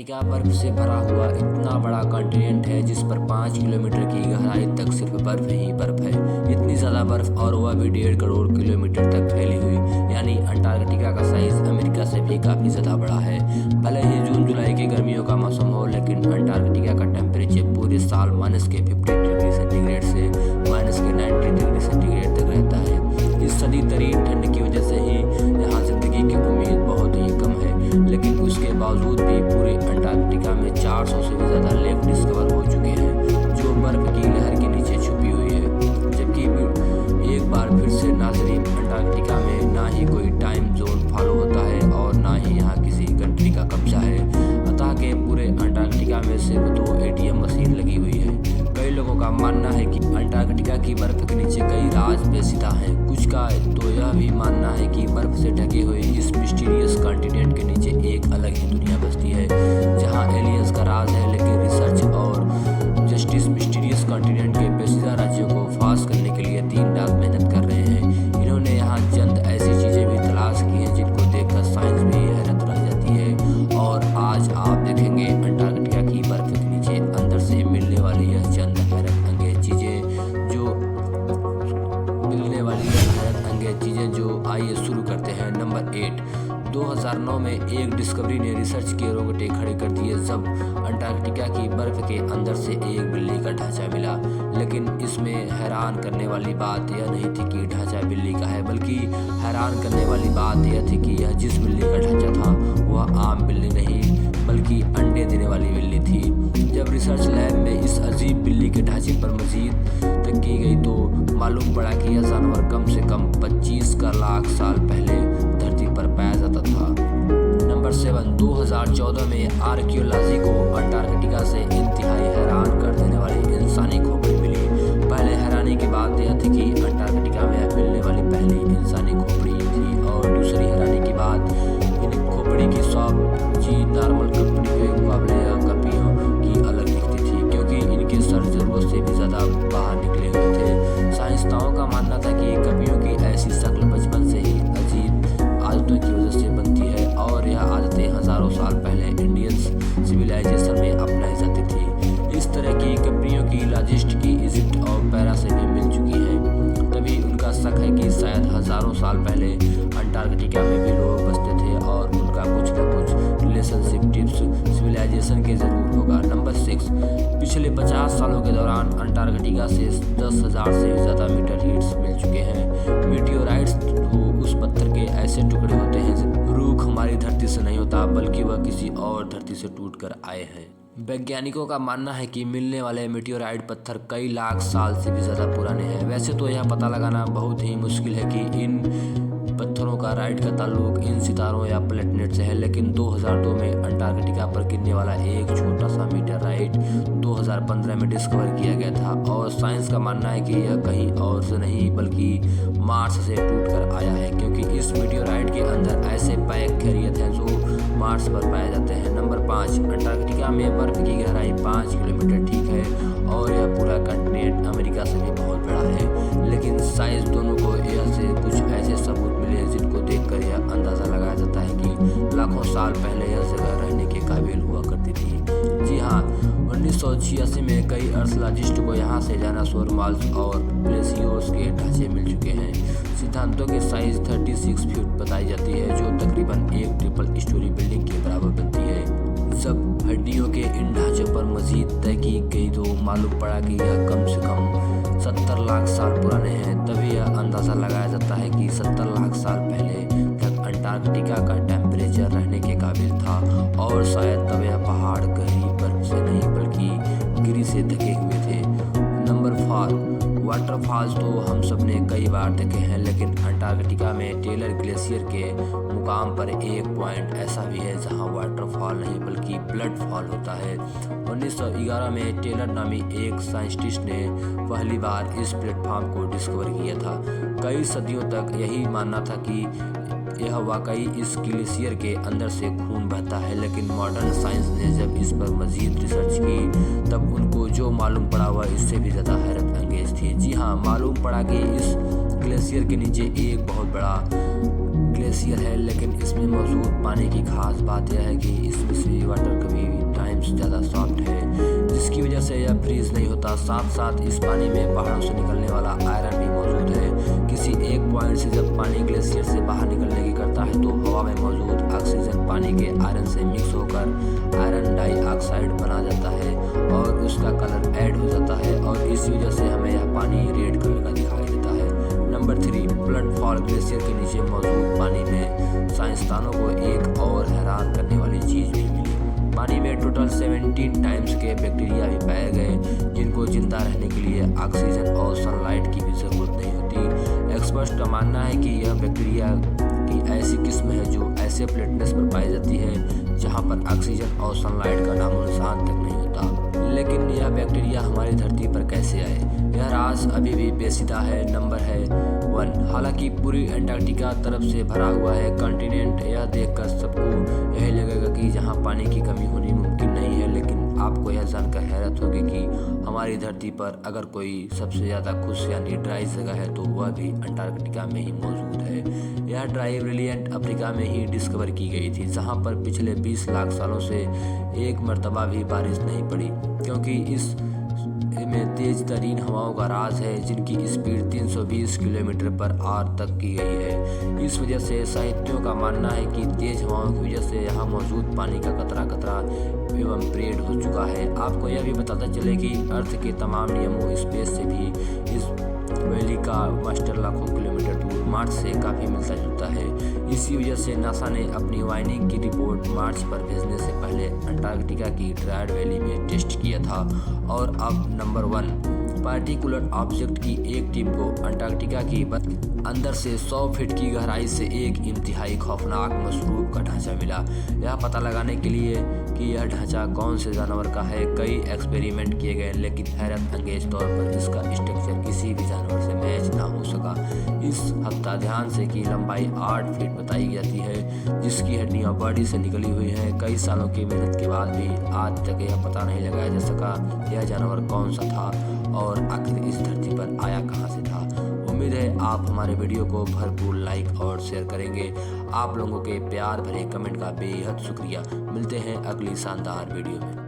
Antarctica बर्फ से भरा हुआ इतना बड़ा कॉन्टिनेंट है जिस पर 5 किलोमीटर की गहराई तक सिर्फ बर्फ ही बर्फ है। इतनी ज़्यादा बर्फ और वह भी 1.5 करोड़ किलोमीटर तक फैली हुई, यानी अंटार्कटिका का साइज अमेरिका से भी काफ़ी ज़्यादा बड़ा है। भले ही जून जुलाई की गर्मियों का मौसम हो, लेकिन अंटार्कटिका का टेम्परेचर पूरे साल -50 डिग्री सेंटीग्रेड से -90 डिग्री सेंटीग्रेड तक रहता है। इस शदीद ठंड की वजह से ही यहाँ ज़िंदगी की उम्मीद बहुत ही कम है, लेकिन उसके बावजूद भी पूरे अंटार्कटिका में 400 से भी ज़्यादा लेक डिस्कवर हो चुके हैं जो बर्फ की लहर के नीचे छुपी हुई है। जबकि एक बार फिर से नाज़रीन, अंटार्कटिका में ना ही कोई टाइम जोन फॉलो होता है और ना ही यहाँ किसी कंट्री का कब्जा है। अतः के पूरे अंटार्कटिका में सिर्फ 2 ATM मशीन लगी हुई है। कई लोगों का मानना है कि अंटार्कटिका की बर्फ के नीचे कई राज पेचीदा हैं। कुछ का तो यह भी मानना है कि बर्फ से ढके हुए इस मिस्टीरियस कॉन्टिनेंट के नीचे एक अलग ही दुनिया बसती है जहां एलियंस का राज है। लेकिन रिसर्च और जस्टिस मिस्टीरियस कॉन्टिनेंट के पेचीदा राज्यों को फास करने के लिए दिन रात मेहनत कर रहे हैं। इन्होंने यहाँ चंद ऐसी चीज़ें भी तलाश की हैं जिनको देखकर साइंस भी हैरत रह जाती है। और आज आप देखेंगे अंटार्कटिका की बर्फ के नीचे अंदर से मिलने वाली यह चंद हैरत अंगेज चीज़ें जो आइए शुरू करते हैं। नंबर 8, 2009 में एक डिस्कवरी ने रिसर्च के रोंगटे खड़े कर दिए जब अंटार्कटिका की बर्फ के अंदर से एक बिल्ली का ढांचा मिला। लेकिन इसमें हैरान करने वाली बात यह नहीं थी कि ढांचा बिल्ली का है, बल्कि हैरान करने वाली बात यह थी कि यह जिस बिल्ली का ढांचा था वह आम बिल्ली नहीं बल्कि अंडे देने वाली बिल्ली थी। जब रिसर्च लैब में इस अजीब बिल्ली के ढांचे पर मजीद तक की गई तो मालूम पड़ा कि यह जानवर कम से कम 25 लाख साल पहले धरती पर पाया जाता था। नंबर 7, 2014 में आर्कियोलॉजी को अंटार्कटिका से इंतहाई हैरान कर देने वाली इंसानी खोपड़ी मिली। पहले हैरानी की बात यह थी कि अंटार्कटिका में मिलने वाली पहली इंसानी खोपड़ी थी, और दूसरी हैरानी की बात इन खोपड़ी की सब चीज नॉर्मल खोपड़ी के मुकाबले कपियों की अलग दिखती थी, क्योंकि इनके सर जरूरत से भी ज़्यादा बाहर निकले हुए थे। साइंसदानों का मानना था कि कपियों की ऐसी शक्ल बचपन से ही अजीब आदतों की वजह से बनती है, और यह आदतें हज़ारों साल पहले इंडियंस सिविलाइजेशन में अपनाई जाती थी। इस तरह की कपियों की लाजिस्ट की इजिप्ट और पैरा से भी मिल चुकी है। तभी उनका शक है कि शायद हज़ारों साल पहले अंटार्कटिका में भी लोग बसते थे और उनका कुछ न कुछ रिलेशनशिप टिप्स सिविलाइजेशन के ज़रूर होगा। नंबर 6, पिछले 50 सालों के दौरान अंटार्कटिका से 10,000 से भी ज़्यादा मीटर हीट्स मिल चुके हैं। मीटियोराइट्स उस पत्थर के ऐसे टुकड़े होते हैं रूख हमारी धरती से नहीं होता, बल्कि वह किसी और धरती से टूट कर आए हैं। वैज्ञानिकों का मानना है कि मिलने वाले मीटियोराइट पत्थर कई लाख साल से भी ज़्यादा पुराने हैं। वैसे तो यह पता लगाना बहुत ही मुश्किल है कि इन पत्थरों का राइट का ताल्लुक इन सितारों या प्लेटनेट से है, लेकिन 2002 में अंटार्कटिका पर गिरने वाला एक छोटा सा मीटेराइट 2015 में डिस्कवर किया गया था, और साइंस का मानना है कि यह कहीं और से नहीं बल्कि मार्स से टूटकर आया है, क्योंकि इस मीटियोराइट के अंदर ऐसे पैक खैरियत हैं जो मार्स पर पाए जाते हैं। नंबर 5, अंटार्कटिका में बर्फ की गहराई 5 किलोमीटर ठीक है, और यह पूरा कंटिनेंट अमेरिका से भी बहुत बड़ा है, लेकिन साइंस दोनों को यह से कुछ ऐसे सबूत मिले हैं जिनको देखकर यह अंदाज़ा लगाया जाता है कि लाखों साल पहले यह जगह रहने के काबिल हुआ करती थी। जी हाँ, 1986 में कई आर्कियोलॉजिस्ट को यहाँ से डायनासोर माल्स और प्लेसियोस के ढांचे मिल चुके हैं। सिद्धांतों के साइज 36 फीट बताई जाती है, जो तकरीबन एक ट्रिपल स्टोरी बिल्डिंग के बराबर बनती है। जब हड्डियों के इन ढांचों पर मजीद तहकीक गई तो मालूम पड़ा कि यह कम से कम 70 लाख साल पुराने हैं। तभी यह अंदाज़ा लगाया जाता है कि 70 लाख साल पहले तक अंटार्कटिका का टेम्परेचर रहने के काबिल था, और शायद तब यह पहाड़ गहरी बर्फ से नहीं बल्कि गिरी से ढके हुए थे। नंबर 4, वाटरफॉल्स तो हम सब ने कई बार देखे हैं, लेकिन अंटार्कटिका में टेलर ग्लेशियर के मुकाम पर एक पॉइंट ऐसा भी है जहां वाटरफॉल नहीं बल्कि ब्लड फॉल होता है। 1911 में टेलर नामी एक साइंटिस्ट ने पहली बार इस प्लेटफॉर्म को डिस्कवर किया था। कई सदियों तक यही मानना था कि यह वाकई इस ग्लेशियर के अंदर से खून बहता है, लेकिन मॉडर्न साइंस ने जब इस पर मजीद रिसर्च की तब उनको जो मालूम पड़ा वह इससे भी ज़्यादा हैरत अंगेज थी। जी हाँ, मालूम पड़ा कि इस ग्लेशियर के नीचे एक बहुत बड़ा ग्लेशियर है, लेकिन इसमें मौजूद पानी की खास बात यह है कि इसमें से वाटर कभी टाइम्स ज़्यादा सॉफ्ट है, जिसकी वजह से यह फ्रीज नहीं होता। साथ साथ इस पानी में पहाड़ों से निकलने वाला आयरन भी मौजूद है। किसी एक पॉइंट से जब पानी ग्लेशियर से बाहर निकलने की करता है तो हवा में मौजूद ऑक्सीजन पानी के आयरन से मिक्स होकर आयरन डाइऑक्साइड बना जाता है और उसका कलर ऐड हो जाता है, और इसी वजह से हमें यह पानी रेड कलर का दिखाई देता है। नंबर 3, फ्लड फॉल ग्लेशियर के नीचे मौजूद पानी में साइंसदानों को एक और हैरान करने वाली चीज़ भी मिली। पानी में टोटल 17 टाइम्स के बैक्टीरिया भी पाए गए, जिनको जिंदा रहने के लिए ऑक्सीजन और सनलाइट की भी ज़रूरत नहीं होती। एक्सपर्ट्स का मानना है कि यह बैक्टीरिया की ऐसी किस्म है जो ऐसे प्लेनेट्स पर पाई जाती है जहां पर ऑक्सीजन और सनलाइट का नामो निशान तक नहीं होता। लेकिन यह बैक्टीरिया हमारी धरती पर कैसे आए, यह राज अभी भी पेचीदा है। नंबर 1, हालांकि पूरी अंटार्कटिका तरफ से भरा हुआ है कॉन्टिनेंट। यह देखकर सबको यही लगेगा कि जहां पानी की कमी होनी मुमकिन नहीं है, लेकिन आपको यह जानकर हैरत होगी कि हमारी धरती पर अगर कोई सबसे ज़्यादा खुश यानी ड्राई जगह है तो वह भी अंटार्कटिका में ही मौजूद है। यह ड्राई ब्रिलियंट अफ्रीका में ही डिस्कवर की गई थी, जहाँ पर पिछले 20 लाख सालों से एक मरतबा भी बारिश नहीं पड़ी, क्योंकि इस में तेज तरीन हवाओं का राज है, जिनकी स्पीड 320 किलोमीटर पर आवर तक की गई है। इस वजह से साहित्यों का मानना है कि तेज हवाओं की वजह से यहाँ मौजूद पानी का कतरा कतरा इवेपोरेट हो चुका है। आपको यह भी बताता चले कि अर्थ के तमाम नियमों स्पेस से भी इस वैली का मास्टर लाखों किलोमीटर दूर मार्स से काफ़ी मिलता जुलता है। इसी वजह से नासा ने अपनी वाइनिंग की रिपोर्ट मार्स पर भेजने से पहले अंटार्कटिका की ड्रायड वैली में टेस्ट किया था। और अब नंबर 1, पार्टिकुलर ऑब्जेक्ट की एक टीम को अंटार्कटिका की अंदर से 100 फीट की गहराई से एक इंतहाई खौफनाक मशरूब का ढांचा मिला। यह पता लगाने के लिए कि यह ढांचा कौन से जानवर का है, कई एक्सपेरिमेंट किए गए, लेकिन हैरत अंगेज तौर पर इसका स्ट्रक्चर किसी भी जानवर से मैच ना हो सका। इस हफ्ता ध्यान से की लंबाई 8 फीट बताई जाती है, जिसकी हड्डियां बॉडी से निकली हुई हैं। कई सालों की मेहनत के बाद भी आज तक यह पता नहीं लगाया जा सका यह जानवर कौन सा था और आखिर इस धरती पर आया कहां से था। उम्मीद है आप हमारे वीडियो को भरपूर लाइक और शेयर करेंगे। आप लोगों के प्यार भरे कमेंट का बेहद शुक्रिया। मिलते हैं अगली शानदार वीडियो में।